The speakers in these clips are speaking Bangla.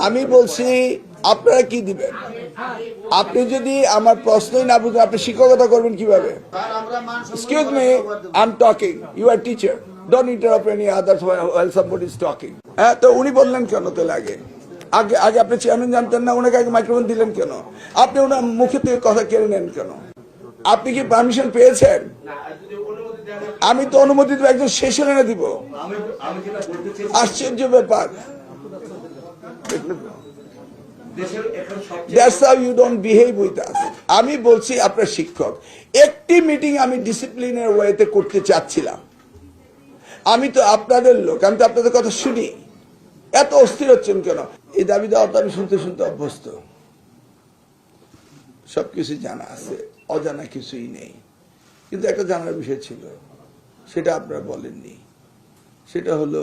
আমি বলছি আপনারা কি দিবেন? আপনি যদি আমার প্রশ্নই না বুঝেন আপনি শিক্ষকতা করবেন কিভাবে? Excuse me, I am talking, you are teacher, don't interrupt any others while somebody is talking. হ্যাঁ, তো উনি বললেন কেন তাহলে আগে আগে আগে আপনি চেয়ারম্যান জানতেন না, ওনাকে আগে মাইক্রোফোন দিলেন কেন? আপনি ওনার মুখে থেকে কথা কেড়ে নেন কেন? আপনি কি পারমিশন পেয়েছেন? আমি তো অনুমতি দেবো, একজন শেষ হলে দিব। আশ্চর্য ব্যাপার। That's how you don't behave with us. আমি বলছি আপনার শিক্ষক, একটি মিটিং আমি ডিসিপ্লিনের ওয়েতে করতে চাচ্ছিলাম। আমি তো আপনাদের লোক, আমি তো আপনাদের কথা শুনি। এত অস্থির হচ্ছেন কেন? এই দাবি দাওয়া তো আমি শুনতে শুনতে অভ্যস্ত, সবকিছু জানা আছে, অজানা কিছুই নেই। কিন্তু একটা জানার বিষয় ছিল, সেটা আপনারা বলেননি। সেটা হলো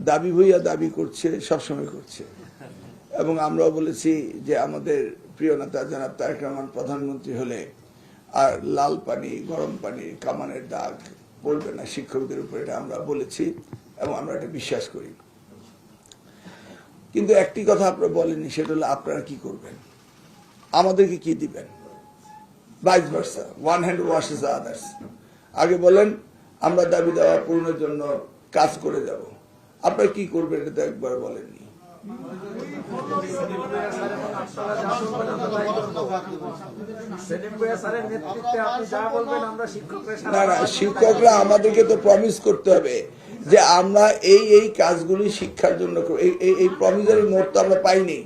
দাবি ভইয়া দাবি করছে, সবসময় করছে। এবং আমরাও বলেছি যে আমাদের প্রিয় নেতা জনাব তারেক রহমান প্রধানমন্ত্রী হলে আর লাল পানি, গরম পানি, কামানের দাগ পড়বে না শিক্ষকদের উপরে, এটা আমরা বলেছি এবং আমরা এটা বিশ্বাস করি। কিন্তু একটি কথা আপনারা বলেননি, সেটা হলো আপনারা কি করবেন, আমাদেরকে কি দিবেন? Vice versa, one hand washes the others. আগে বলেন আমরা দাবি দেওয়া পূরণের জন্য কাজ করে যাব, আপনারা কি করবেন এটা তো একবার বলেননি। না না, শিক্ষকরা আমাদেরকে তো প্রমিস করতে হবে যে আমরা এই এই কাজগুলি শিক্ষার জন্য করব। এই প্রমিসারি নোট তো আমরা পাইনি।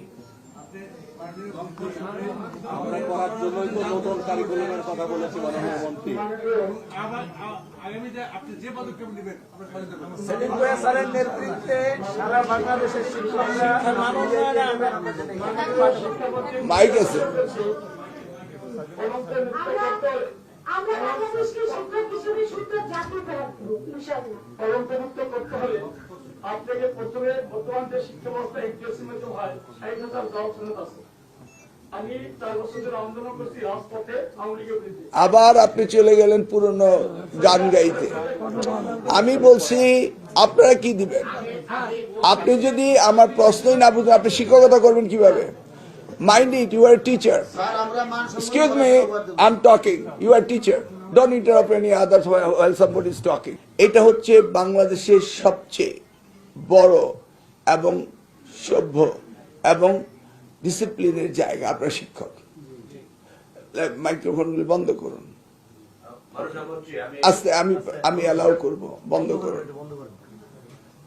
মাইক আছে। আমরা বাংলাদেশকে শিক্ষক হিসেবে শিক্ষক জাতীয় করতে হলে আপনাকে প্রথমে বর্তমান যে শিক্ষা ব্যবস্থা এনটিএসসি মধ্যে হয় ৬০,০০০ জব সনদ আছে। আমি ৪ বছর ধরে আন্দোলন করছি রাজপথে আওয়ামী লীগের বিরুদ্ধে। আবার আপনি চলে গেলেন পুরনো গান গাইতে। আমি বলছি আপনারা কি দিবেন? আপনি যদি আমার প্রশ্নই না বুঝেন আপনি শিক্ষকতা করবেন কিভাবে? Mind it, you are a teacher. Excuse me, I'm talking. You are a teacher. Don't interrupt any others while somebody is talking. এটা হচ্ছে বাংলাদেশের সবচেয়ে বড় এবং সভ্য এবং ডিসিপ্লিনের জায়গা। আপনার শিক্ষক, মাইক্রোফোনগুলি বন্ধ করুন। আস্তে আমি অ্যালাউ করব, বন্ধ করুন।